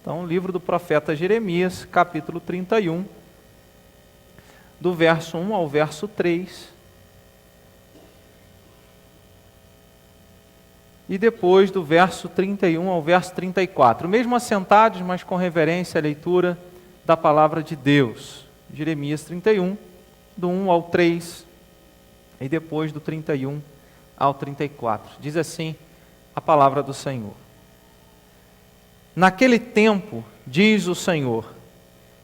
Então, livro do profeta Jeremias, capítulo 31, do verso 1 ao verso 3. E depois do verso 31 ao verso 34. Mesmo assentados, mas com reverência à leitura da palavra de Deus. Jeremias 31, do 1 ao 3, e depois do 31 ao 34. Diz assim a palavra do Senhor. Naquele tempo, diz o Senhor,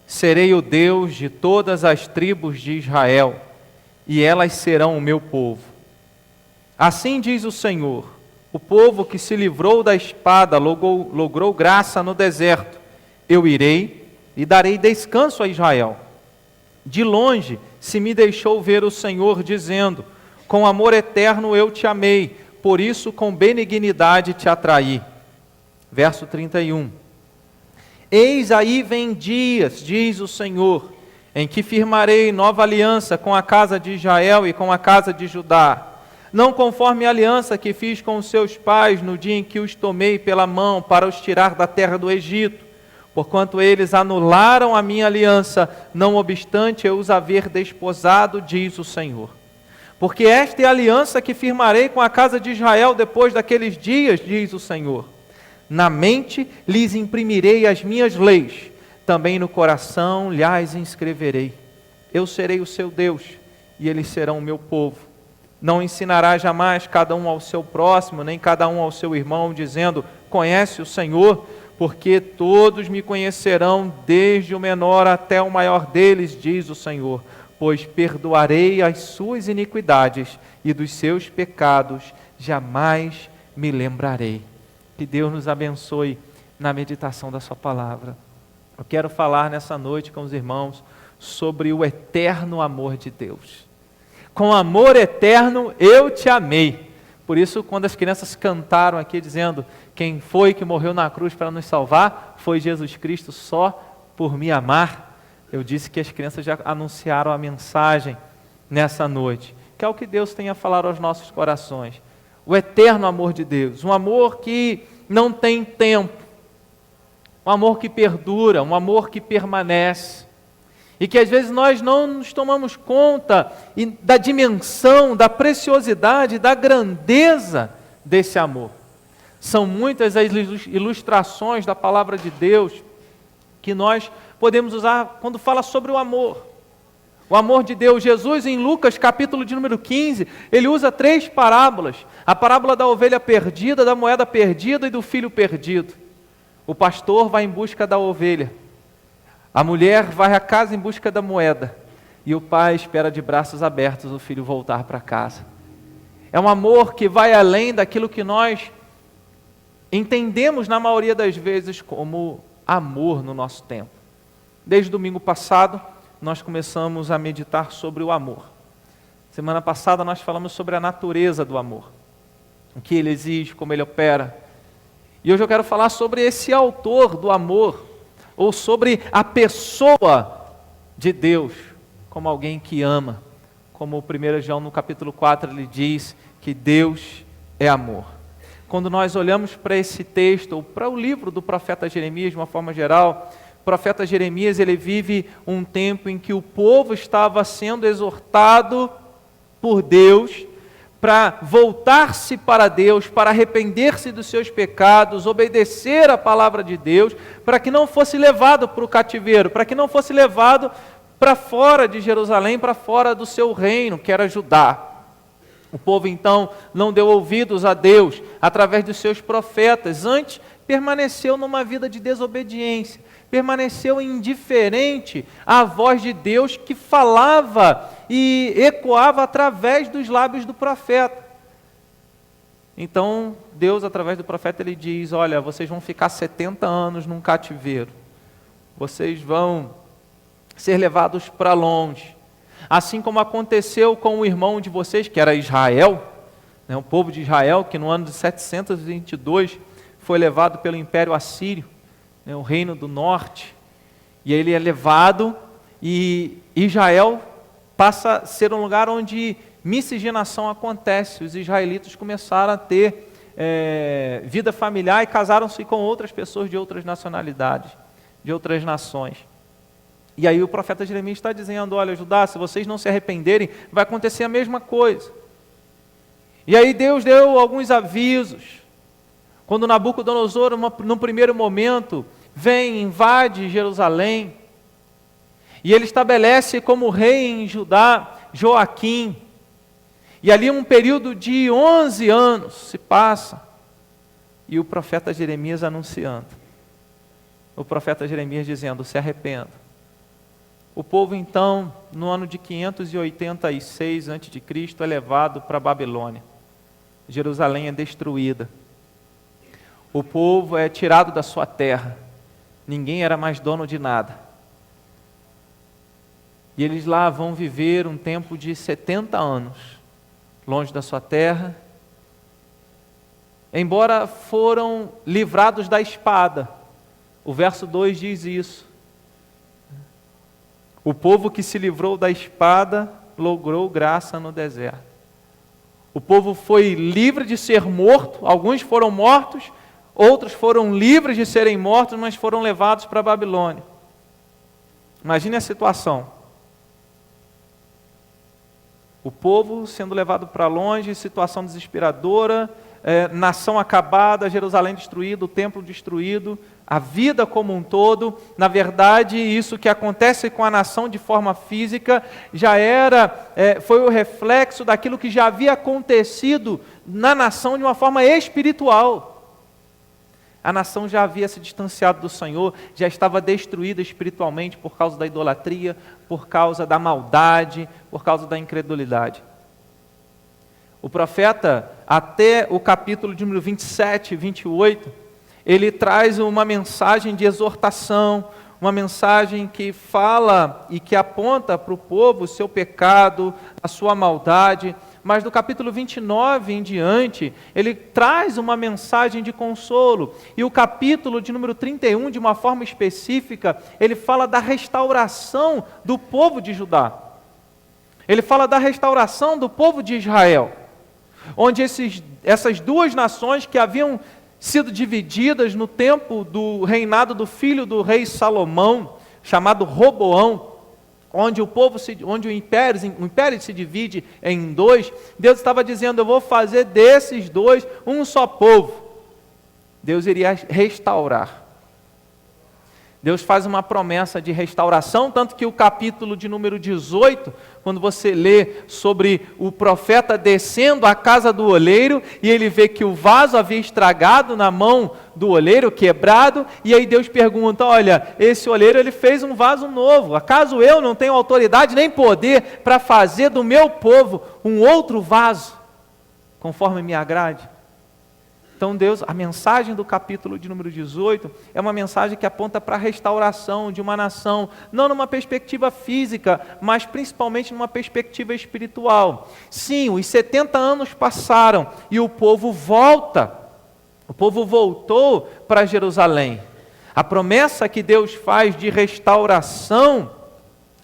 serei o Deus de todas as tribos de Israel, e elas serão o meu povo. Assim diz o Senhor, o povo que se livrou da espada logrou graça no deserto. Eu irei e darei descanso a Israel. De longe se me deixou ver o Senhor, dizendo, com amor eterno eu te amei, por isso com benignidade te atraí. Verso 31. Eis aí vem dias, diz o Senhor, em que firmarei nova aliança com a casa de Israel e com a casa de Judá. Não conforme a aliança que fiz com os seus pais no dia em que os tomei pela mão para os tirar da terra do Egito, porquanto eles anularam a minha aliança, não obstante eu os haver desposado, diz o Senhor. Porque esta é a aliança que firmarei com a casa de Israel depois daqueles dias, diz o Senhor. Na mente lhes imprimirei as minhas leis, também no coração lhes inscreverei. Eu serei o seu Deus, e eles serão o meu povo. Não ensinará jamais cada um ao seu próximo, nem cada um ao seu irmão, dizendo, conhece o Senhor, porque todos me conhecerão, desde o menor até o maior deles, diz o Senhor, pois perdoarei as suas iniquidades e dos seus pecados jamais me lembrarei. Que Deus nos abençoe na meditação da sua palavra. Eu quero falar nessa noite com os irmãos sobre o eterno amor de Deus. Com amor eterno eu te amei. Por isso, quando as crianças cantaram aqui dizendo, quem foi que morreu na cruz para nos salvar? Foi Jesus Cristo só por me amar. Eu disse que as crianças já anunciaram a mensagem nessa noite, que é o que Deus tem a falar aos nossos corações. O eterno amor de Deus, um amor que não tem tempo, um amor que perdura, um amor que permanece. E que às vezes nós não nos tomamos conta da dimensão, da preciosidade, da grandeza desse amor. São muitas as ilustrações da palavra de Deus que nós podemos usar quando fala sobre o amor. O amor de Deus. Jesus, em Lucas, capítulo de número 15, ele usa 3 parábolas. A parábola da ovelha perdida, da moeda perdida e do filho perdido. O pastor vai em busca da ovelha. A mulher vai à casa em busca da moeda. E o pai espera de braços abertos o filho voltar para casa. É um amor que vai além daquilo que nós entendemos na maioria das vezes como amor no nosso tempo. Desde domingo passado, nós começamos a meditar sobre o amor. Semana passada nós falamos sobre a natureza do amor. O que ele exige, como ele opera. E hoje eu quero falar sobre esse autor do amor, ou sobre a pessoa de Deus, como alguém que ama. Como o 1 João no capítulo 4 ele diz que Deus é amor. Quando nós olhamos para esse texto, ou para o livro do profeta Jeremias de uma forma geral, o profeta Jeremias ele vive um tempo em que o povo estava sendo exortado por Deus para voltar-se para Deus, para arrepender-se dos seus pecados, obedecer a palavra de Deus, para que não fosse levado para o cativeiro, para que não fosse levado para fora de Jerusalém, para fora do seu reino, que era Judá. O povo então não deu ouvidos a Deus através dos seus profetas, antes permaneceu numa vida de desobediência, permaneceu indiferente à voz de Deus que falava e ecoava através dos lábios do profeta. Então Deus através do profeta ele diz, olha, vocês vão ficar 70 anos num cativeiro, vocês vão ser levados para longe, assim como aconteceu com o irmão de vocês, que era Israel, né, o povo de Israel, que no ano de 722 foi levado pelo Império Assírio, né, o reino do norte, e ele é levado, e Israel passa a ser um lugar onde miscigenação acontece. Os israelitas começaram a ter vida familiar e casaram-se com outras pessoas de outras nacionalidades, de outras nações. E aí o profeta Jeremias está dizendo, olha, Judá, se vocês não se arrependerem, vai acontecer a mesma coisa. E aí Deus deu alguns avisos. Quando Nabucodonosor, no primeiro momento, vem, invade Jerusalém, e ele estabelece como rei em Judá Joaquim. E ali um período de 11 anos se passa, e o profeta Jeremias anunciando. O profeta Jeremias dizendo, se arrependa. O povo então, no ano de 586 a.C., é levado para a Babilônia. Jerusalém é destruída. O povo é tirado da sua terra. Ninguém era mais dono de nada. E eles lá vão viver um tempo de 70 anos, longe da sua terra. Embora foram livrados da espada. O verso 2 diz isso. O povo que se livrou da espada logrou graça no deserto. O povo foi livre de ser morto, alguns foram mortos, outros foram livres de serem mortos, mas foram levados para a Babilônia. Imagine a situação. O povo sendo levado para longe, situação desesperadora, nação acabada, Jerusalém destruída, o templo destruído, a vida como um todo. Na verdade, isso que acontece com a nação de forma física foi o reflexo daquilo que já havia acontecido na nação de uma forma espiritual. A nação já havia se distanciado do Senhor, já estava destruída espiritualmente por causa da idolatria, por causa da maldade, por causa da incredulidade. O profeta, até o capítulo de número 27 e 28, ele traz uma mensagem de exortação, uma mensagem que fala e que aponta para o povo o seu pecado, a sua maldade. Mas do capítulo 29 em diante, ele traz uma mensagem de consolo. E o capítulo de número 31, de uma forma específica, ele fala da restauração do povo de Judá. Ele fala da restauração do povo de Israel, onde essas duas nações que haviam sido divididas no tempo do reinado do filho do rei Salomão, chamado Roboão, onde o império se divide em dois. Deus estava dizendo, eu vou fazer desses dois um só povo. Deus iria restaurar. Deus faz uma promessa de restauração, tanto que o capítulo de número 18, quando você lê sobre o profeta descendo à casa do oleiro, e ele vê que o vaso havia estragado na mão do oleiro, quebrado, e aí Deus pergunta, olha, esse oleiro ele fez um vaso novo, acaso eu não tenho autoridade nem poder para fazer do meu povo um outro vaso, conforme me agrade? Então Deus, a mensagem do capítulo de número 18 é uma mensagem que aponta para a restauração de uma nação, não numa perspectiva física, mas principalmente numa perspectiva espiritual. Sim, os 70 anos passaram e o povo volta. O povo voltou para Jerusalém. A promessa que Deus faz de restauração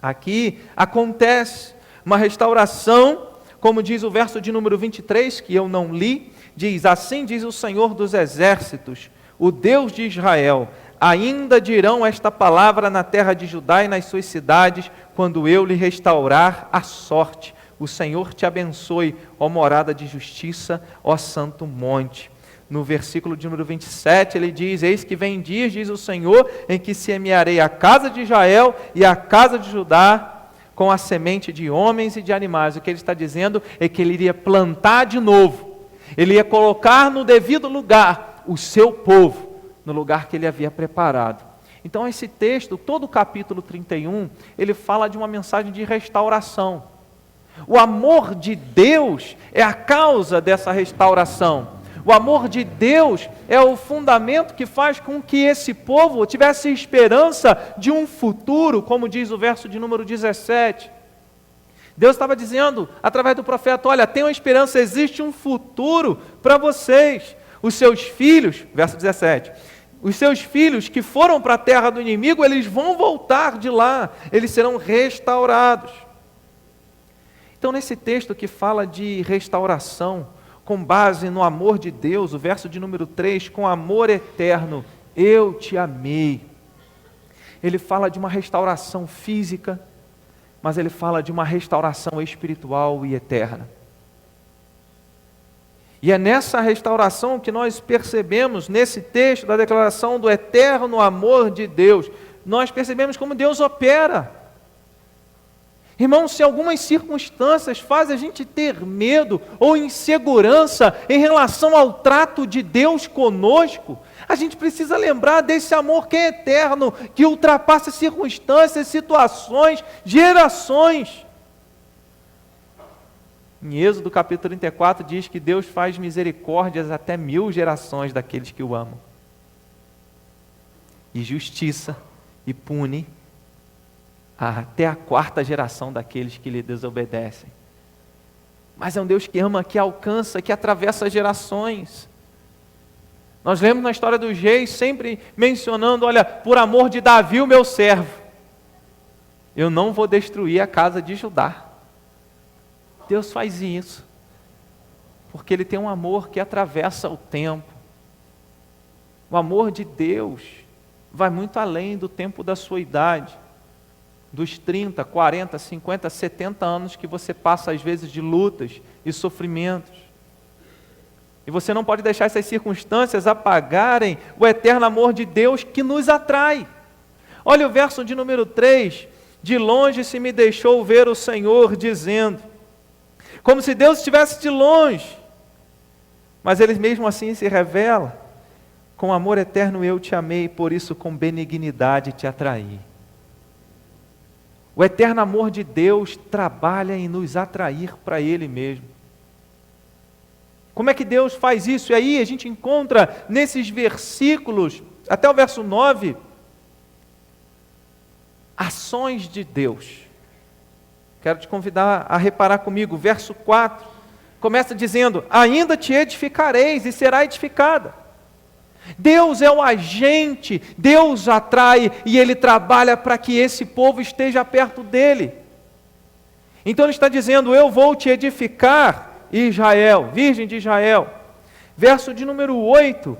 aqui acontece. Uma restauração, como diz o verso de número 23, que eu não li, diz, assim diz o Senhor dos Exércitos, o Deus de Israel, ainda dirão esta palavra na terra de Judá e nas suas cidades, quando eu lhe restaurar a sorte. O Senhor te abençoe, ó morada de justiça, ó santo monte. No versículo de número 27, ele diz, eis que vem dias, diz o Senhor, em que semearei a casa de Israel e a casa de Judá, com a semente de homens e de animais. O que ele está dizendo é que ele iria plantar de novo. Ele ia colocar no devido lugar o seu povo, no lugar que ele havia preparado. Então esse texto, todo o capítulo 31, ele fala de uma mensagem de restauração. O amor de Deus é a causa dessa restauração. O amor de Deus é o fundamento que faz com que esse povo tivesse esperança de um futuro, como diz o verso de número 17. Deus estava dizendo, através do profeta, olha, tem uma esperança, existe um futuro para vocês. Os seus filhos, verso 17, os seus filhos que foram para a terra do inimigo, eles vão voltar de lá, eles serão restaurados. Então, nesse texto que fala de restauração, com base no amor de Deus, o verso de número 3, com amor eterno, eu te amei. Ele fala de uma restauração física, mas ele fala de uma restauração espiritual e eterna. E é nessa restauração que nós percebemos, nesse texto da declaração do eterno amor de Deus, nós percebemos como Deus opera. Irmãos, se algumas circunstâncias fazem a gente ter medo ou insegurança em relação ao trato de Deus conosco, a gente precisa lembrar desse amor que é eterno, que ultrapassa circunstâncias, situações, gerações. Em Êxodo capítulo 34 diz que Deus faz misericórdias até 1000 gerações daqueles que o amam. E justiça e pune até a 4ª geração daqueles que lhe desobedecem. Mas é um Deus que ama, que alcança, que atravessa gerações. Nós lemos na história dos reis sempre mencionando, olha, por amor de Davi, o meu servo, eu não vou destruir a casa de Judá. Deus faz isso, porque Ele tem um amor que atravessa o tempo. O amor de Deus vai muito além do tempo da sua idade, dos 30, 40, 50, 70 anos que você passa às vezes de lutas e sofrimentos. E você não pode deixar essas circunstâncias apagarem o eterno amor de Deus que nos atrai. Olha o verso de número 3, de longe se me deixou ver o Senhor dizendo, como se Deus estivesse de longe, mas Ele mesmo assim se revela, com amor eterno eu te amei, por isso com benignidade te atraí. O eterno amor de Deus trabalha em nos atrair para Ele mesmo. Como é que Deus faz isso? E aí a gente encontra nesses versículos, até o verso 9, ações de Deus. Quero te convidar a reparar comigo, verso 4, começa dizendo, ainda te edificareis e será edificada. Deus é o agente, Deus atrai e Ele trabalha para que esse povo esteja perto dEle. Então Ele está dizendo, eu vou te edificar, Israel, virgem de Israel. Verso de número 8,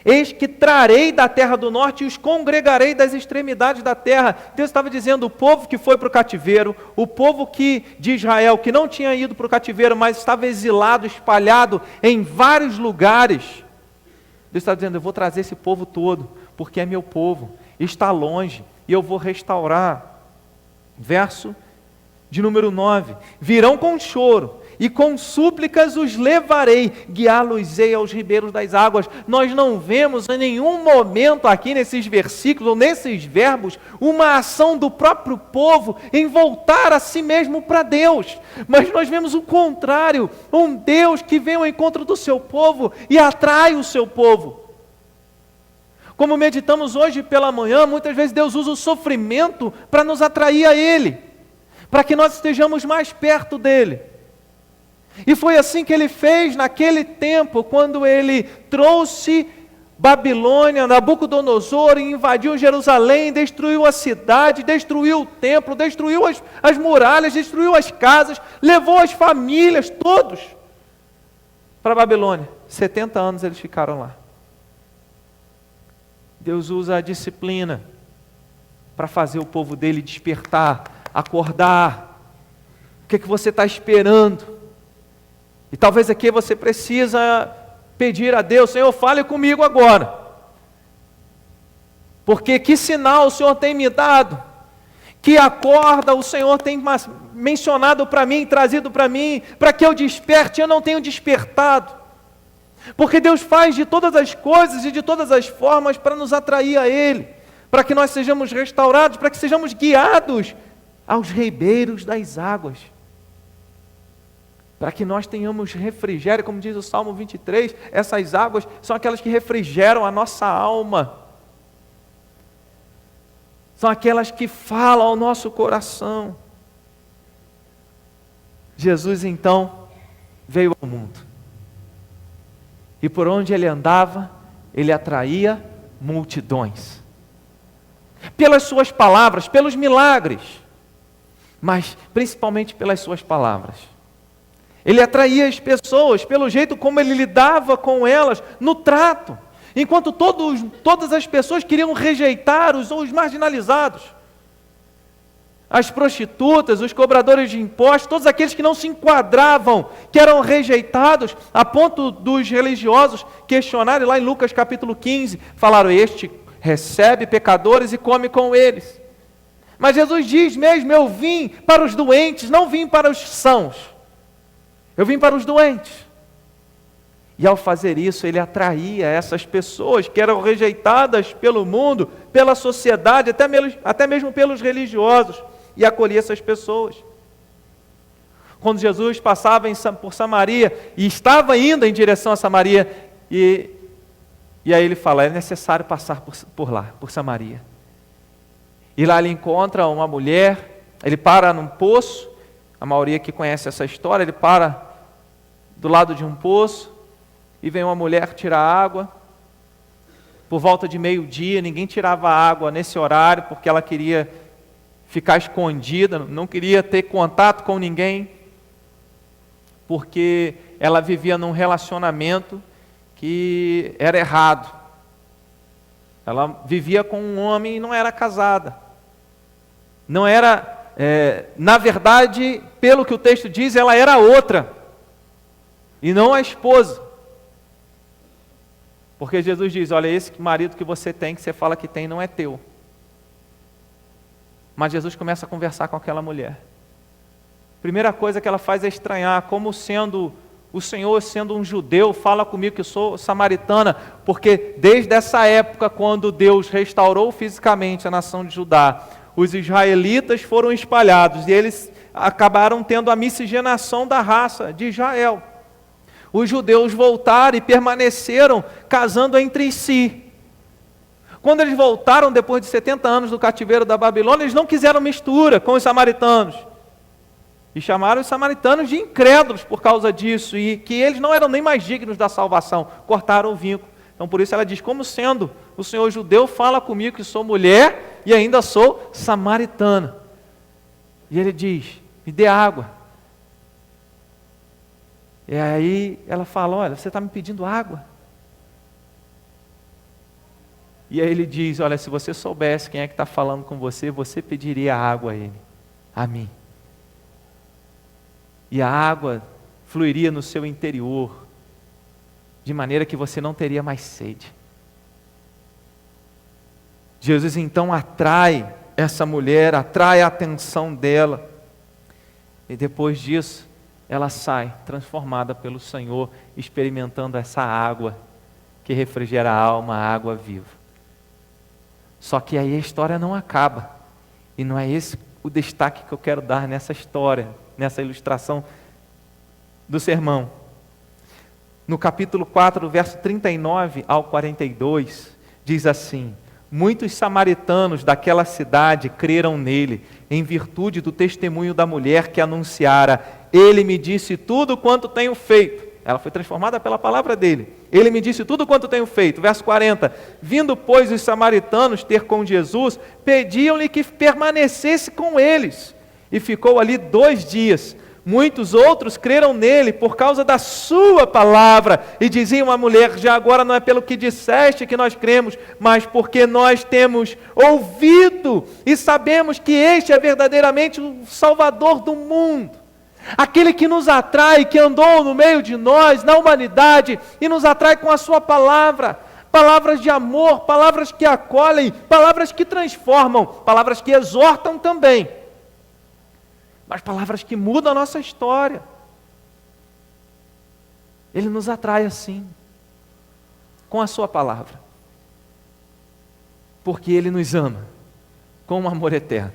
eis que trarei da terra do norte e os congregarei das extremidades da terra. Deus estava dizendo, o povo que foi para o cativeiro, o povo de Israel, que não tinha ido para o cativeiro, mas estava exilado, espalhado em vários lugares. Deus está dizendo, eu vou trazer esse povo todo, porque é meu povo, está longe, e eu vou restaurar. Verso de número 9, virão com choro, e com súplicas os levarei, guiá-los-ei aos ribeiros das águas. Nós não vemos em nenhum momento aqui nesses versículos, ou nesses verbos, uma ação do próprio povo em voltar a si mesmo para Deus. Mas nós vemos o contrário, um Deus que vem ao encontro do seu povo e atrai o seu povo. Como meditamos hoje pela manhã, muitas vezes Deus usa o sofrimento para nos atrair a Ele, para que nós estejamos mais perto dEle. E foi assim que Ele fez naquele tempo, quando Ele trouxe Babilônia, Nabucodonosor, e invadiu Jerusalém, destruiu a cidade, destruiu o templo, destruiu as muralhas, destruiu as casas, levou as famílias, todos, para a Babilônia. 70 anos eles ficaram lá. Deus usa a disciplina para fazer o povo dele despertar, acordar. O que você está esperando? E talvez aqui você precisa pedir a Deus, Senhor, fale comigo agora. Porque que sinal o Senhor tem me dado? Que acorda o Senhor tem mencionado para mim, trazido para mim, para que eu desperte, eu não tenho despertado. Porque Deus faz de todas as coisas e de todas as formas para nos atrair a Ele, para que nós sejamos restaurados, para que sejamos guiados aos ribeiros das águas. Para que nós tenhamos refrigério, como diz o Salmo 23, essas águas são aquelas que refrigeram a nossa alma. São aquelas que falam ao nosso coração. Jesus então veio ao mundo. E por onde Ele andava, Ele atraía multidões. Pelas suas palavras, pelos milagres, mas principalmente pelas suas palavras. Ele atraía as pessoas pelo jeito como ele lidava com elas no trato. Enquanto todas as pessoas queriam rejeitar os marginalizados. As prostitutas, os cobradores de impostos, todos aqueles que não se enquadravam, que eram rejeitados, a ponto dos religiosos questionarem lá em Lucas capítulo 15, falaram, este recebe pecadores e come com eles. Mas Jesus diz mesmo, eu vim para os doentes, não vim para os sãos. Eu vim para os doentes. E ao fazer isso, ele atraía essas pessoas que eram rejeitadas pelo mundo, pela sociedade, até mesmo pelos religiosos, e acolhia essas pessoas. Quando Jesus passava por Samaria, e estava indo em direção a Samaria, e aí ele fala, é necessário passar por lá, por Samaria. E lá ele encontra uma mulher, ele para num poço, a maioria que conhece essa história, ele para do lado de um poço, e vem uma mulher tirar água. Por volta de meio-dia, ninguém tirava água nesse horário, porque ela queria ficar escondida, não queria ter contato com ninguém, porque ela vivia num relacionamento que era errado. Ela vivia com um homem e não era casada. Não era, na verdade, pelo que o texto diz, ela era outra, e não a esposa. Porque Jesus diz, olha, esse marido que você tem, que você fala que tem, não é teu. Mas Jesus começa a conversar com aquela mulher. Primeira coisa que ela faz é estranhar, como sendo o Senhor, sendo um judeu, fala comigo que sou samaritana, porque desde essa época, quando Deus restaurou fisicamente a nação de Judá, os israelitas foram espalhados, e eles acabaram tendo a miscigenação da raça de Israel. Os judeus voltaram e permaneceram casando entre si. Quando eles voltaram, depois de 70 anos do cativeiro da Babilônia, eles não quiseram mistura com os samaritanos. E chamaram os samaritanos de incrédulos por causa disso, e que eles não eram nem mais dignos da salvação. Cortaram o vínculo. Então por isso ela diz, como sendo o Senhor judeu, fala comigo que sou mulher e ainda sou samaritana. E ele diz, me dê água. E aí ela fala, olha, você está me pedindo água? E aí ele diz, olha, se você soubesse quem é que está falando com você, você pediria água a ele, a mim. E a água fluiria no seu interior, de maneira que você não teria mais sede. Jesus então atrai essa mulher, atrai a atenção dela. E depois disso, ela sai transformada pelo Senhor, experimentando essa água que refrigera a alma, a água viva. Só que aí a história não acaba. E não é esse o destaque que eu quero dar nessa história, nessa ilustração do sermão. No capítulo 4, verso 39 ao 42, diz assim, muitos samaritanos daquela cidade creram nele, em virtude do testemunho da mulher que anunciara, ele me disse tudo quanto tenho feito. Ela foi transformada pela palavra dele. Ele me disse tudo quanto tenho feito. Verso 40. Vindo, pois, os samaritanos ter com Jesus, pediam-lhe que permanecesse com eles. E ficou ali 2 dias. Muitos outros creram nele por causa da sua palavra. E diziam à mulher, já agora não é pelo que disseste que nós cremos, mas porque nós temos ouvido e sabemos que este é verdadeiramente o Salvador do mundo. Aquele que nos atrai, que andou no meio de nós, na humanidade, e nos atrai com a sua palavra. Palavras de amor, palavras que acolhem, palavras que transformam, palavras que exortam também. Mas palavras que mudam a nossa história. Ele nos atrai assim, com a sua palavra. Porque Ele nos ama, com um amor eterno.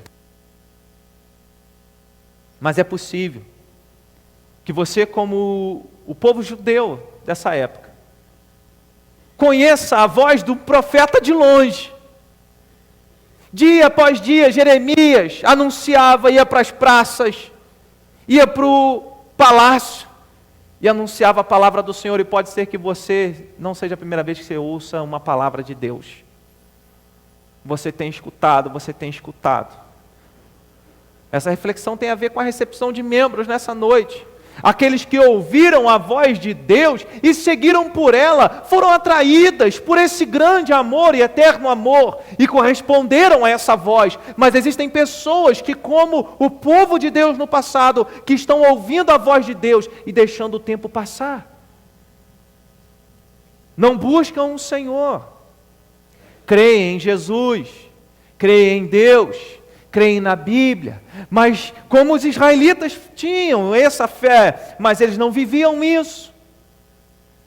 Mas é possível que você, como o povo judeu dessa época, conheça a voz do profeta de longe. Dia após dia, Jeremias anunciava, ia para as praças, ia para o palácio e anunciava a palavra do Senhor. E pode ser que você não seja a primeira vez que você ouça uma palavra de Deus. Você tem escutado. Essa reflexão tem a ver com a recepção de membros nessa noite. aqueles que ouviram a voz de Deus e seguiram por ela, foram atraídas por esse grande amor e eterno amor e corresponderam a essa voz. Mas existem pessoas que, como o povo de Deus no passado, que estão ouvindo a voz de Deus e deixando o tempo passar. Não buscam o Senhor. Creem em Jesus, creem em Deus, creem na Bíblia, mas como os israelitas tinham essa fé, mas eles não viviam isso,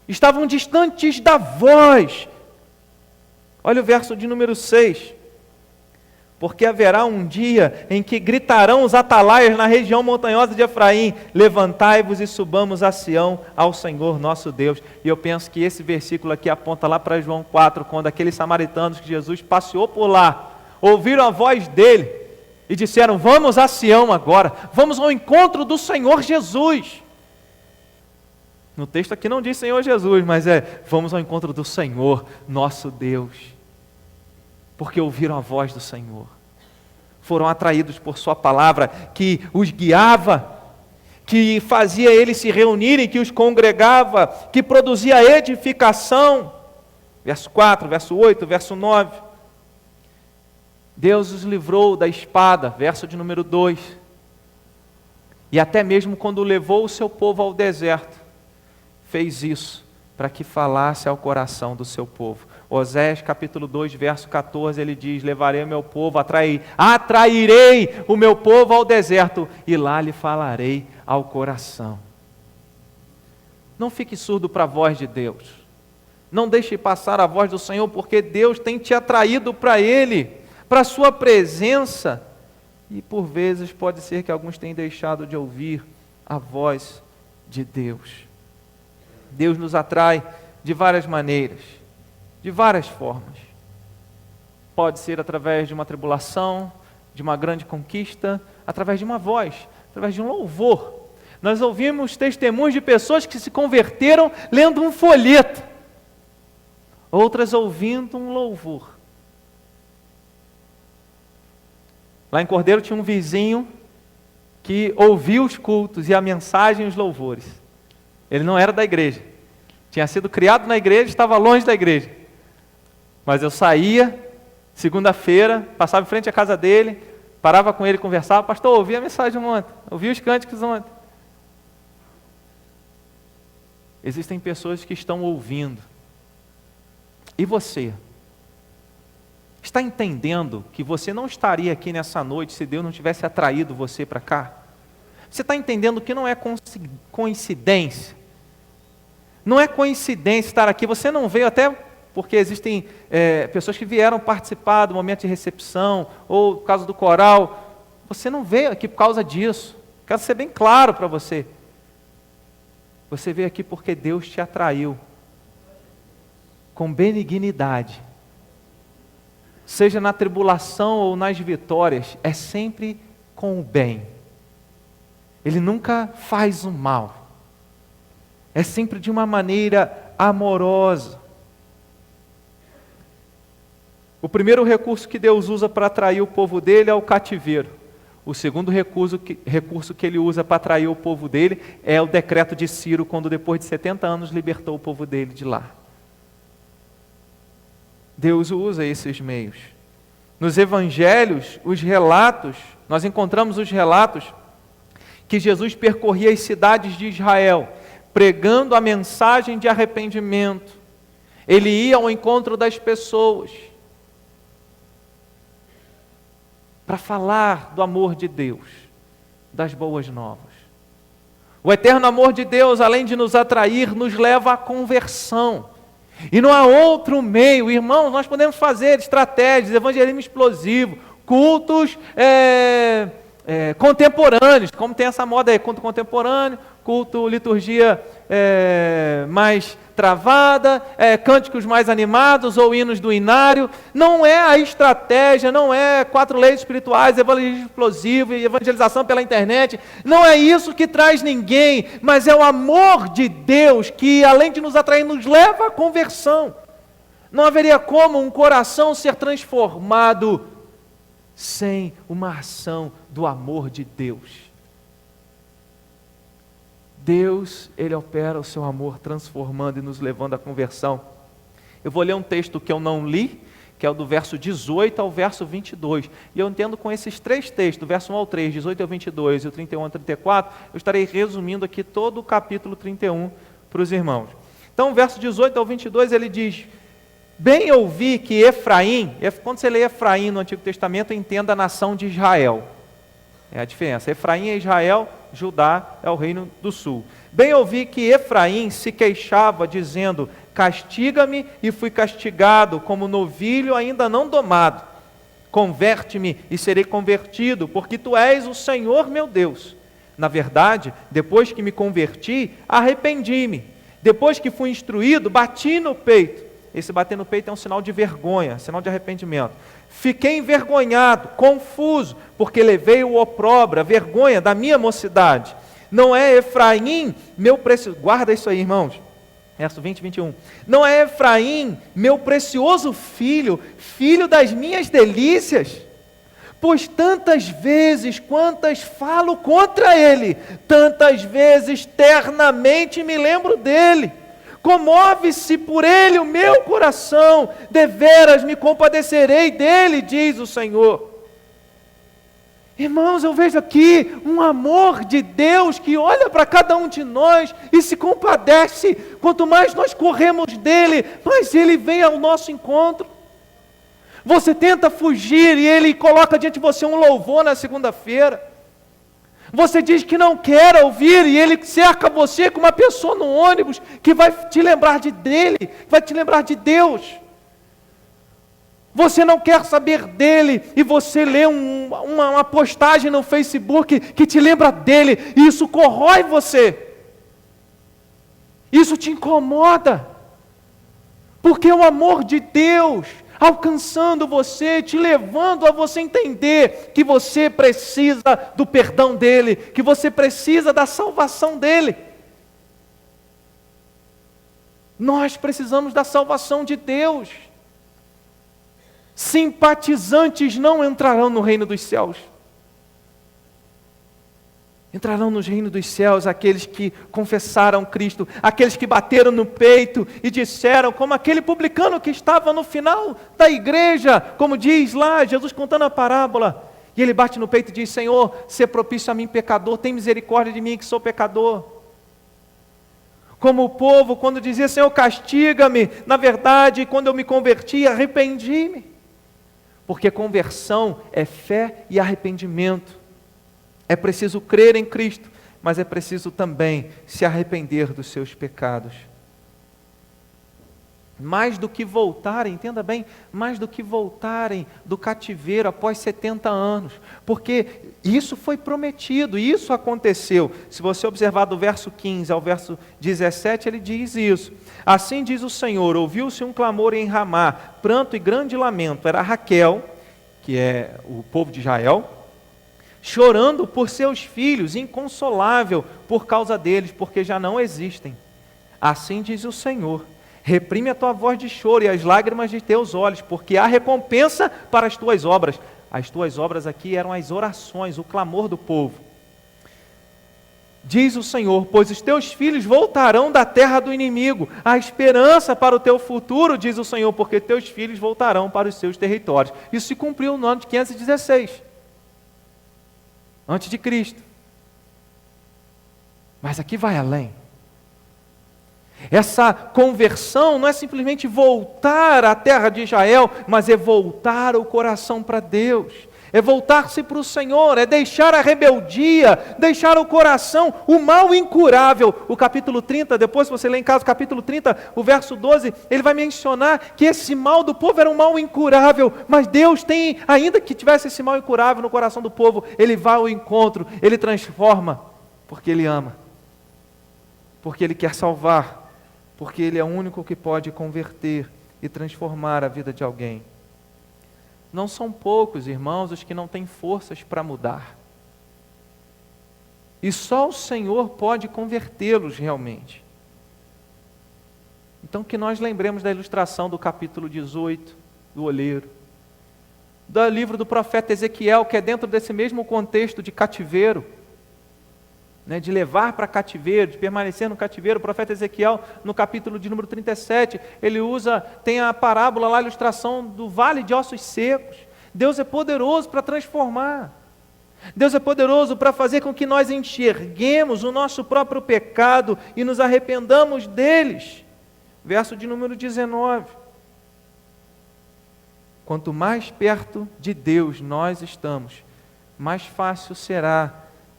estavam distantes da voz. Olha o verso de número 6, porque haverá um dia em que gritarão os atalaias na região montanhosa de Efraim, levantai-vos e subamos a Sião, ao Senhor nosso Deus. E eu penso que esse versículo aqui aponta lá para João 4, quando aqueles samaritanos que Jesus passeou por lá, ouviram a voz dele, e disseram, vamos a Sião agora, vamos ao encontro do Senhor Jesus. No texto aqui não diz Senhor Jesus, mas vamos ao encontro do Senhor, nosso Deus. Porque ouviram a voz do Senhor. Foram atraídos por sua palavra, que os guiava, que fazia eles se reunirem, que os congregava, que produzia edificação. Verso 4, verso 8, verso 9. Deus os livrou da espada, verso de número 2. E até mesmo quando levou o seu povo ao deserto, fez isso para que falasse ao coração do seu povo. Osés capítulo 2, verso 14, ele diz, levarei o meu povo, atrairei o meu povo ao deserto, e lá lhe falarei ao coração. Não fique surdo para a voz de Deus. Não deixe passar a voz do Senhor, porque Deus tem te atraído para Ele, para a sua presença, e por vezes pode ser que alguns tenham deixado de ouvir a voz de Deus. Deus nos atrai de várias maneiras, de várias formas. Pode ser através de uma tribulação, de uma grande conquista, através de uma voz, através de um louvor. Nós ouvimos testemunhos de pessoas que se converteram lendo um folheto, outras ouvindo um louvor. Lá em Cordeiro tinha um vizinho que ouvia os cultos e a mensagem e os louvores. Ele não era da igreja. Tinha sido criado na igreja, estava longe da igreja. Mas eu saía, segunda-feira, passava em frente à casa dele, parava com ele, conversava, pastor, ouvi a mensagem ontem, ouvi os cânticos ontem. Existem pessoas que estão ouvindo. E você? Está entendendo que você não estaria aqui nessa noite se Deus não tivesse atraído você para cá? Você está entendendo que não é coincidência? Não é coincidência estar aqui. Você não veio até porque existem pessoas que vieram participar do momento de recepção ou por causa do coral. Você não veio aqui por causa disso. Quero ser bem claro para você. Você veio aqui porque Deus te atraiu com benignidade. Seja na tribulação ou nas vitórias, é sempre com o bem. Ele nunca faz o mal. É sempre de uma maneira amorosa. O primeiro recurso que Deus usa para atrair o povo dele é o cativeiro. O segundo recurso que ele usa para atrair o povo dele é o decreto de Ciro, quando depois de 70 anos libertou o povo dele de lá. Deus usa esses meios. Nos evangelhos, nós encontramos os relatos que Jesus percorria as cidades de Israel, pregando a mensagem de arrependimento. Ele ia ao encontro das pessoas para falar do amor de Deus, das boas novas. O eterno amor de Deus, além de nos atrair, nos leva à conversão. E não há outro meio, irmãos, nós podemos fazer estratégias, evangelismo explosivo, cultos contemporâneos, como tem essa moda aí, culto contemporâneo, culto, liturgia mais travada, cânticos mais animados ou hinos do inário. Não é a estratégia, não é 4 leis espirituais, evangelismo explosivo e evangelização pela internet. Não é isso que traz ninguém, mas é o amor de Deus que, além de nos atrair, nos leva à conversão. Não haveria como um coração ser transformado sem uma ação do amor de Deus. Deus, Ele opera o seu amor transformando e nos levando à conversão. Eu vou ler um texto que eu não li, que é o do verso 18 ao verso 22. E eu entendo com esses três textos, do verso 1 ao 3, 18 ao 22 e o 31 ao 34, eu estarei resumindo aqui todo o capítulo 31 para os irmãos. Então, o verso 18 ao 22, ele diz: bem ouvi que Efraim, quando você lê Efraim no Antigo Testamento, entenda a nação de Israel. É a diferença. Efraim é Israel, Judá é o reino do sul. Bem ouvi que Efraim se queixava, dizendo: castiga-me e fui castigado, como novilho ainda não domado. Converte-me e serei convertido, porque tu és o Senhor meu Deus. Na verdade, depois que me converti, arrependi-me. Depois que fui instruído, bati no peito. Esse bater no peito é um sinal de vergonha, sinal de arrependimento. Fiquei envergonhado, confuso, porque levei o opróbrio, a vergonha da minha mocidade. Não é Efraim, meu precioso... Guarda isso aí, irmãos. Verso 20 e 21. Não é Efraim, meu precioso filho, filho das minhas delícias? Pois tantas vezes quantas falo contra ele, tantas vezes ternamente me lembro dele. Comove-se por ele o meu coração, deveras me compadecerei dele, diz o Senhor. Irmãos, eu vejo aqui um amor de Deus que olha para cada um de nós e se compadece. Quanto mais nós corremos dele, mais ele vem ao nosso encontro. Você tenta fugir e ele coloca diante de você um louvor na segunda-feira. Você diz que não quer ouvir e ele cerca você com uma pessoa no ônibus que vai te lembrar dele, vai te lembrar de Deus. Você não quer saber dele e você lê uma postagem no Facebook que te lembra dele e isso corrói você. Isso te incomoda. Porque o amor de Deus alcançando você, te levando a você entender que você precisa do perdão dele, que você precisa da salvação dele. Nós precisamos da salvação de Deus. Simpatizantes não entrarão no reino dos céus. Entrarão no reino dos céus aqueles que confessaram Cristo, aqueles que bateram no peito e disseram, como aquele publicano que estava no final da igreja, como diz lá, Jesus contando a parábola, e ele bate no peito e diz: Senhor, sê propício a mim pecador, tem misericórdia de mim que sou pecador. Como o povo, quando dizia: Senhor, castiga-me, na verdade, quando eu me converti, arrependi-me. Porque conversão é fé e arrependimento. É preciso crer em Cristo, mas é preciso também se arrepender dos seus pecados. Mais do que voltarem, entenda bem, mais do que voltarem do cativeiro após 70 anos, porque isso foi prometido, isso aconteceu. Se você observar do verso 15 ao verso 17, ele diz isso. Assim diz o Senhor: ouviu-se um clamor em Ramá, pranto e grande lamento. Era Raquel, que é o povo de Israel, chorando por seus filhos, inconsolável por causa deles, porque já não existem. Assim diz o Senhor: reprime a tua voz de choro e as lágrimas de teus olhos, porque há recompensa para as tuas obras. As tuas obras aqui eram as orações, o clamor do povo. Diz o Senhor: pois os teus filhos voltarão da terra do inimigo. Há esperança para o teu futuro, diz o Senhor, porque teus filhos voltarão para os seus territórios. Isso se cumpriu no ano de 516. Antes de Cristo. Mas aqui vai além. Essa conversão não é simplesmente voltar à terra de Israel, mas é voltar o coração para Deus, é voltar-se para o Senhor, é deixar a rebeldia, deixar o coração, o mal incurável. O capítulo 30, depois se você ler em casa o capítulo 30, o verso 12, ele vai mencionar que esse mal do povo era um mal incurável, mas Deus tem, ainda que tivesse esse mal incurável no coração do povo, Ele vai ao encontro, Ele transforma, porque Ele ama, porque Ele quer salvar, porque Ele é o único que pode converter e transformar a vida de alguém. Não são poucos, irmãos, os que não têm forças para mudar. E só o Senhor pode convertê-los realmente. Então que nós lembremos da ilustração do capítulo 18, do oleiro. Do livro do profeta Ezequiel, que é dentro desse mesmo contexto de cativeiro. né, de levar para cativeiro, de permanecer no cativeiro. O profeta Ezequiel, no capítulo de número 37, ele tem a parábola lá, a ilustração do vale de ossos secos. Deus é poderoso para transformar. Deus é poderoso para fazer com que nós enxerguemos o nosso próprio pecado e nos arrependamos deles. Verso de número 19. Quanto mais perto de Deus nós estamos, mais fácil será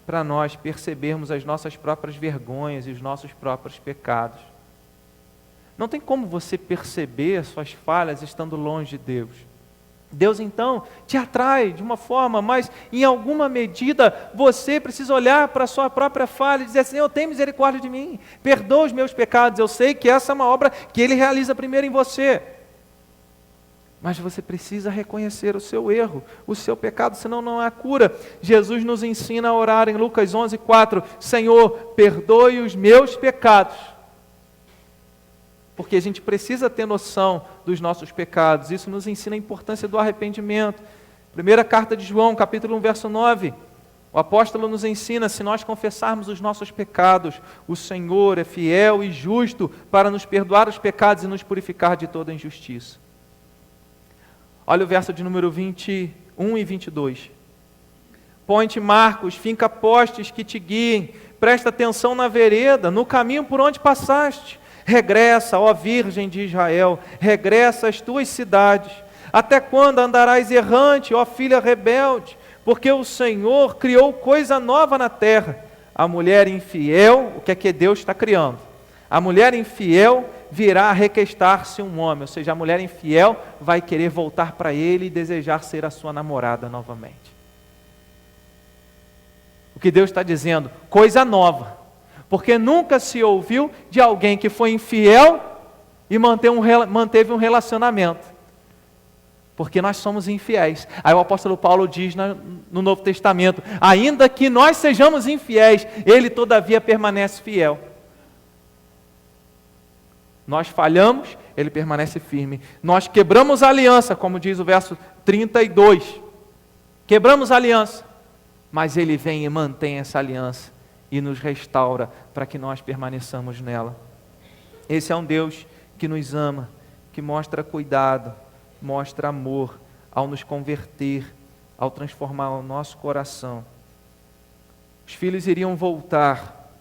para nós percebermos as nossas próprias vergonhas e os nossos próprios pecados. Não tem como você perceber suas falhas estando longe de Deus. Deus então te atrai de uma forma, mas em alguma medida você precisa olhar para a sua própria falha e dizer: Senhor, tem misericórdia de mim, perdoa os meus pecados. Eu sei que essa é uma obra que Ele realiza primeiro em você. Mas você precisa reconhecer o seu erro, o seu pecado, senão não há cura. Jesus nos ensina a orar em Lucas 11:4, Senhor, perdoe os meus pecados. Porque a gente precisa ter noção dos nossos pecados. Isso nos ensina a importância do arrependimento. Primeira carta de João, capítulo 1, verso 9. O apóstolo nos ensina: se nós confessarmos os nossos pecados, o Senhor é fiel e justo para nos perdoar os pecados e nos purificar de toda injustiça. Olha o verso de número 21 e 22. Põe-te, Marcos, finca postes que te guiem, presta atenção na vereda, no caminho por onde passaste. Regressa, ó Virgem de Israel, regressa às tuas cidades. Até quando andarás errante, ó filha rebelde? Porque o Senhor criou coisa nova na terra. A mulher infiel, o que é que Deus está criando? A mulher infiel virá a requestar-se um homem, ou seja, a mulher infiel vai querer voltar para ele e desejar ser a sua namorada novamente. O que Deus está dizendo? Coisa nova, porque nunca se ouviu de alguém que foi infiel e manteve um relacionamento, porque nós somos infiéis. Aí o apóstolo Paulo diz no Novo Testamento: ainda que nós sejamos infiéis, Ele todavia permanece fiel. Nós falhamos, Ele permanece firme. Nós quebramos a aliança, como diz o verso 32. Quebramos a aliança, mas Ele vem e mantém essa aliança e nos restaura para que nós permaneçamos nela. Esse é um Deus que nos ama, que mostra cuidado, mostra amor ao nos converter, ao transformar o nosso coração. Os filhos iriam voltar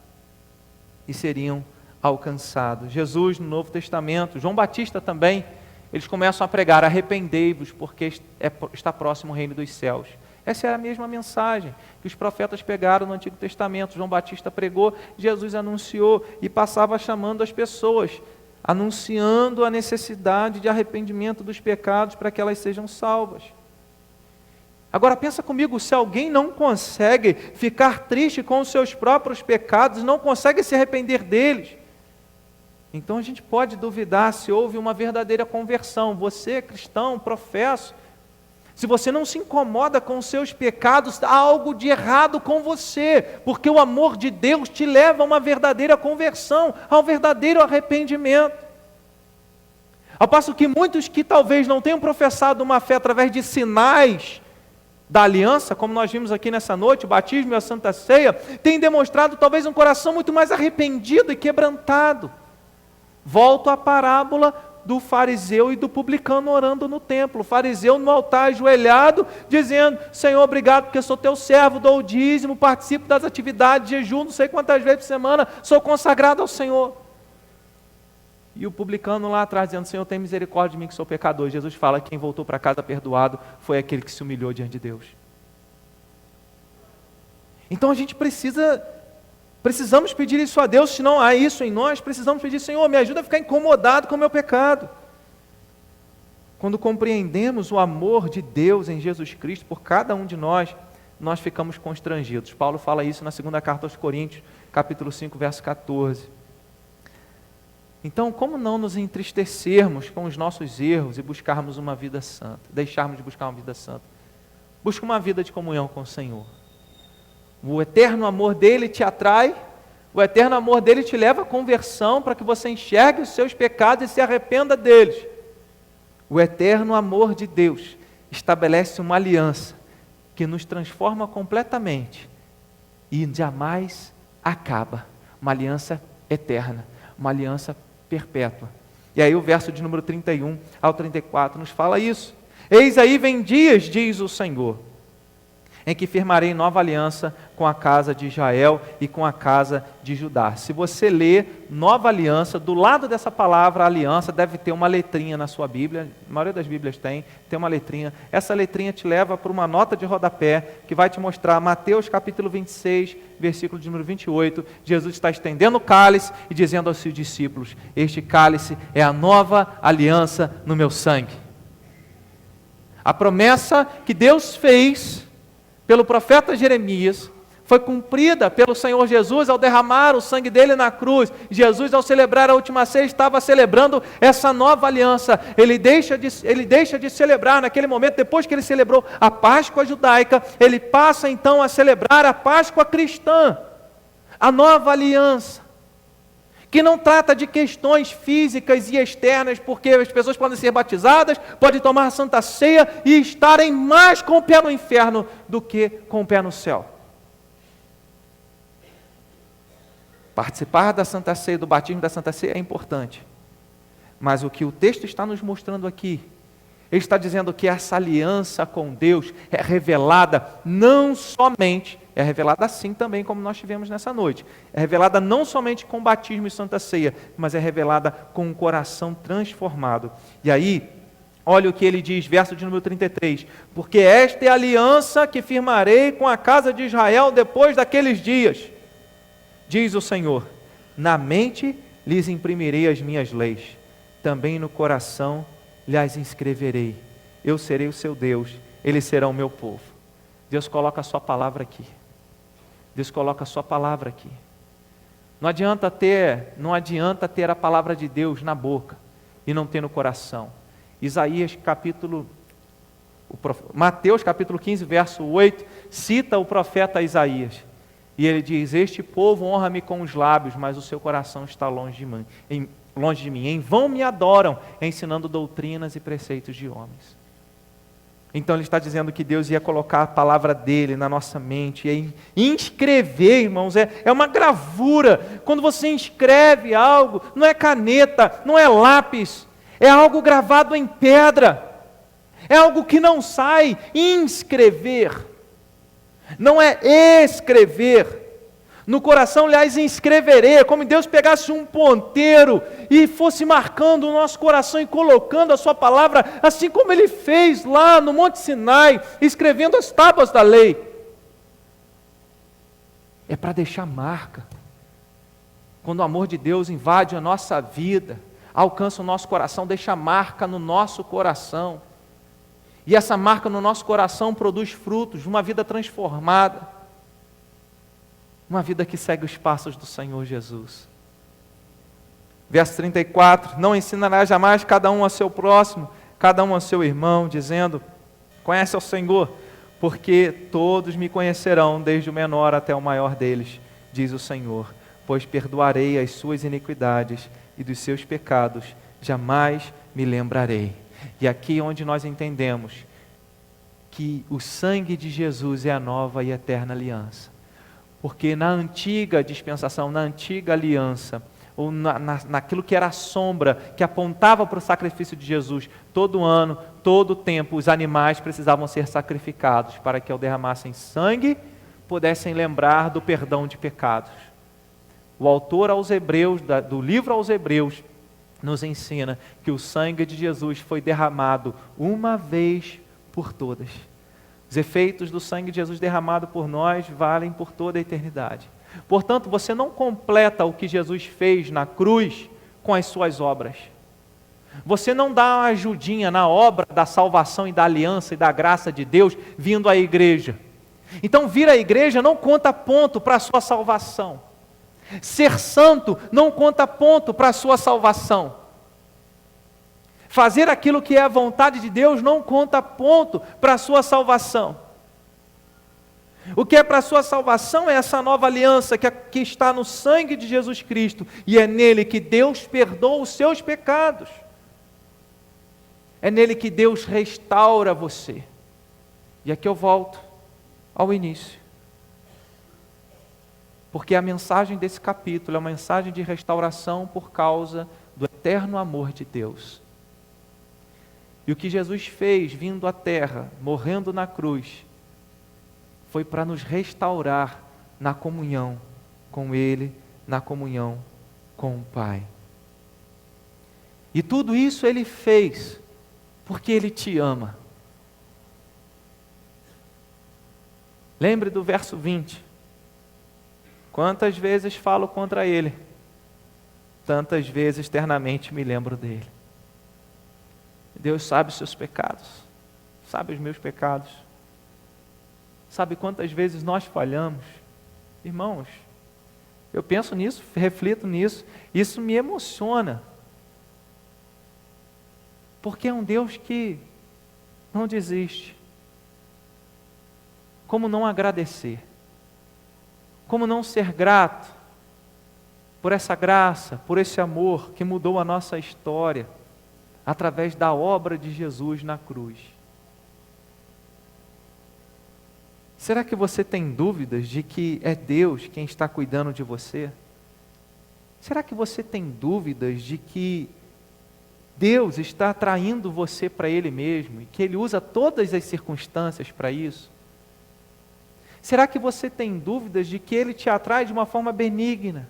e seriam alcançados. Jesus, no Novo Testamento, João Batista também, eles começam a pregar: arrependei-vos, porque está próximo o reino dos céus. Essa é a mesma mensagem que os profetas pregaram no Antigo Testamento. João Batista pregou, Jesus anunciou e passava chamando as pessoas, anunciando a necessidade de arrependimento dos pecados para que elas sejam salvas. Agora pensa comigo, se alguém não consegue ficar triste com os seus próprios pecados, não consegue se arrepender deles, então a gente pode duvidar se houve uma verdadeira conversão. Você, cristão, professo, se você não se incomoda com os seus pecados, há algo de errado com você, porque o amor de Deus te leva a uma verdadeira conversão, a um verdadeiro arrependimento. Ao passo que muitos que talvez não tenham professado uma fé através de sinais da aliança, como nós vimos aqui nessa noite, o batismo e a Santa Ceia, têm demonstrado talvez um coração muito mais arrependido e quebrantado. Volto à parábola do fariseu e do publicano orando no templo. O fariseu no altar ajoelhado, dizendo: Senhor, obrigado porque sou teu servo, dou o dízimo, participo das atividades, jejum, não sei quantas vezes por semana, sou consagrado ao Senhor. E o publicano lá atrás dizendo: Senhor, tem misericórdia de mim que sou pecador. Jesus fala que quem voltou para casa perdoado foi aquele que se humilhou diante de Deus. Então a gente precisamos pedir isso a Deus. Se não há isso em nós, precisamos pedir: Senhor, me ajuda a ficar incomodado com o meu pecado. Quando compreendemos o amor de Deus em Jesus Cristo por cada um de nós, nós ficamos constrangidos. Paulo fala isso na segunda carta aos Coríntios, capítulo 5, verso 14. Então, como não nos entristecermos com os nossos erros e buscarmos uma vida santa, deixarmos de buscar uma vida santa? Busca uma vida de comunhão com o Senhor. O eterno amor dele te atrai, o eterno amor dele te leva à conversão para que você enxergue os seus pecados e se arrependa deles. O eterno amor de Deus estabelece uma aliança que nos transforma completamente e jamais acaba. Uma aliança eterna, uma aliança perpétua. E aí o verso de número 31 ao 34 nos fala isso. Eis aí vem dias, diz o Senhor, em que firmarei nova aliança com a casa de Israel e com a casa de Judá. Se você ler nova aliança, do lado dessa palavra aliança deve ter uma letrinha na sua Bíblia, a maioria das Bíblias tem uma letrinha. Essa letrinha te leva para uma nota de rodapé que vai te mostrar Mateus capítulo 26, versículo de número 28. Jesus está estendendo o cálice e dizendo aos seus discípulos: este cálice é a nova aliança no meu sangue. A promessa que Deus fez pelo profeta Jeremias, foi cumprida pelo Senhor Jesus ao derramar o sangue dele na cruz. Jesus, ao celebrar a última ceia, estava celebrando essa nova aliança. Ele deixa de celebrar naquele momento, depois que ele celebrou a Páscoa judaica, ele passa então a celebrar a Páscoa cristã, a nova aliança, que não trata de questões físicas e externas, porque as pessoas podem ser batizadas, podem tomar a Santa Ceia e estarem mais com o pé no inferno do que com o pé no céu. Participar da Santa Ceia, do batismo da Santa Ceia é importante, mas o que o texto está nos mostrando aqui, ele está dizendo que essa aliança com Deus é revelada não somente, é revelada assim também como nós tivemos nessa noite, é revelada não somente com batismo e Santa Ceia, mas é revelada com um coração transformado. E aí, olha o que ele diz, verso de número 33, porque esta é a aliança que firmarei com a casa de Israel depois daqueles dias, diz o Senhor, na mente lhes imprimirei as minhas leis, também no coração lhes inscreverei, eu serei o seu Deus, eles serão o meu povo. Deus coloca a sua palavra aqui, Deus coloca a sua palavra aqui. Não adianta ter a palavra de Deus na boca e não ter no coração. Mateus capítulo 15, verso 8, cita o profeta Isaías, e ele diz, este povo honra-me com os lábios, mas o seu coração está longe de mim, em vão me adoram, ensinando doutrinas e preceitos de homens. Então ele está dizendo que Deus ia colocar a palavra dele na nossa mente, e inscrever, irmãos, é uma gravura. Quando você inscreve algo, não é caneta, não é lápis, é algo gravado em pedra, é algo que não sai. Inscrever não é escrever. No coração, aliás, inscreverei, é como Deus pegasse um ponteiro e fosse marcando o nosso coração e colocando a sua palavra, assim como Ele fez lá no Monte Sinai, escrevendo as tábuas da lei. É para deixar marca. Quando o amor de Deus invade a nossa vida, alcança o nosso coração, deixa marca no nosso coração. E essa marca no nosso coração produz frutos, uma vida transformada. Uma vida que segue os passos do Senhor Jesus. Verso 34, não ensinará jamais cada um a seu próximo, cada um a seu irmão, dizendo, conhece ao Senhor, porque todos me conhecerão, desde o menor até o maior deles, diz o Senhor, pois perdoarei as suas iniquidades e dos seus pecados, jamais me lembrarei. E aqui é onde nós entendemos que o sangue de Jesus é a nova e eterna aliança. Porque na antiga dispensação, na antiga aliança, ou naquilo que era a sombra, que apontava para o sacrifício de Jesus, todo ano, todo tempo, os animais precisavam ser sacrificados, para que ao derramassem sangue, pudessem lembrar do perdão de pecados. O autor aos Hebreus, do livro aos Hebreus, nos ensina que o sangue de Jesus foi derramado uma vez por todas. Os efeitos do sangue de Jesus derramado por nós valem por toda a eternidade. Portanto, você não completa o que Jesus fez na cruz com as suas obras. Você não dá uma ajudinha na obra da salvação e da aliança e da graça de Deus vindo à igreja. Então, vir à igreja não conta ponto para a sua salvação. Ser santo não conta ponto para a sua salvação. Fazer aquilo que é a vontade de Deus não conta ponto para a sua salvação. O que é para a sua salvação é essa nova aliança que está no sangue de Jesus Cristo, e é nele que Deus perdoa os seus pecados. É nele que Deus restaura você. E aqui eu volto ao início. Porque a mensagem desse capítulo é uma mensagem de restauração por causa do eterno amor de Deus. E o que Jesus fez vindo à terra, morrendo na cruz, foi para nos restaurar na comunhão com Ele, na comunhão com o Pai. E tudo isso Ele fez porque Ele te ama. Lembre do verso 20. Quantas vezes falo contra Ele, tantas vezes eternamente me lembro dEle. Deus sabe os seus pecados, sabe os meus pecados, sabe quantas vezes nós falhamos. Irmãos, eu penso nisso, reflito nisso, isso me emociona, porque é um Deus que não desiste. Como não agradecer? Como não ser grato por essa graça, por esse amor que mudou a nossa história através da obra de Jesus na cruz? Será que você tem dúvidas de que é Deus quem está cuidando de você? Será que você tem dúvidas de que Deus está atraindo você para Ele mesmo e que Ele usa todas as circunstâncias para isso? Será que você tem dúvidas de que Ele te atrai de uma forma benigna?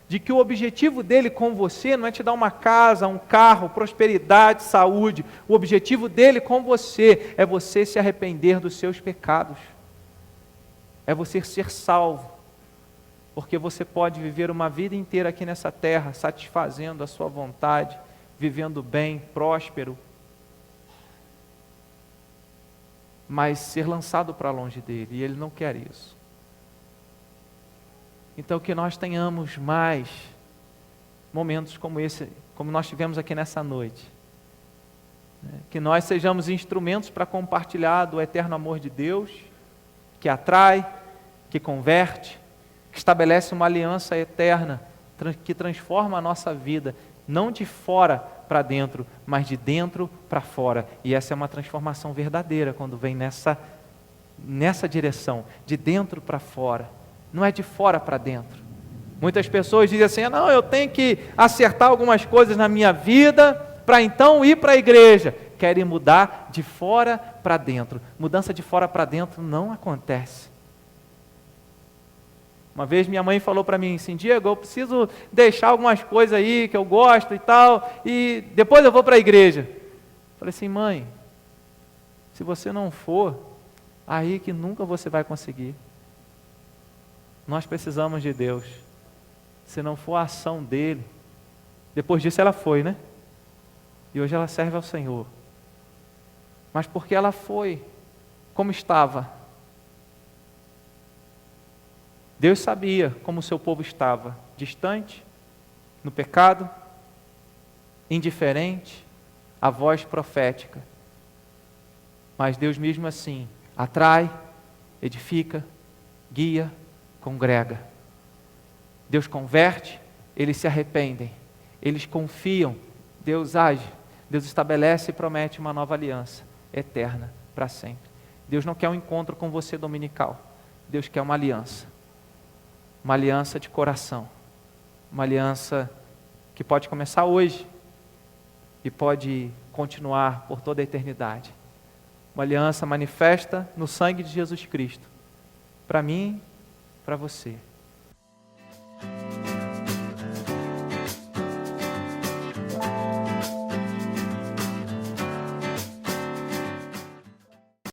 De que o objetivo dele com você não é te dar uma casa, um carro, prosperidade, saúde. O objetivo dele com você é você se arrepender dos seus pecados. É você ser salvo. Porque você pode viver uma vida inteira aqui nessa terra, satisfazendo a sua vontade, vivendo bem, próspero, mas ser lançado para longe dele, e ele não quer isso. Então que nós tenhamos mais momentos como esse, como nós tivemos aqui nessa noite. Que nós sejamos instrumentos para compartilhar do eterno amor de Deus, que atrai, que converte, que estabelece uma aliança eterna, que transforma a nossa vida, não de fora para dentro, mas de dentro para fora. E essa é uma transformação verdadeira, quando vem nessa direção, de dentro para fora. Não é de fora para dentro. Muitas pessoas dizem assim, não, eu tenho que acertar algumas coisas na minha vida, para então ir para a igreja. Querem mudar de fora para dentro. Mudança de fora para dentro não acontece. Uma vez minha mãe falou para mim assim, Diego, eu preciso deixar algumas coisas aí que eu gosto e tal, e depois eu vou para a igreja. Falei assim, mãe, se você não for, aí que nunca você vai conseguir. Nós precisamos de Deus. Se não for a ação dele, depois disso ela foi, né? E hoje ela serve ao Senhor. Mas porque ela foi como estava. Deus sabia como o seu povo estava, distante, no pecado, indiferente, à voz profética. Mas Deus mesmo assim atrai, edifica, guia, congrega. Deus converte, eles se arrependem, eles confiam, Deus age, Deus estabelece e promete uma nova aliança eterna para sempre. Deus não quer um encontro com você dominical, Deus quer uma aliança de coração, uma aliança que pode começar hoje e pode continuar por toda a eternidade. Uma aliança manifesta no sangue de Jesus Cristo, para mim, para você.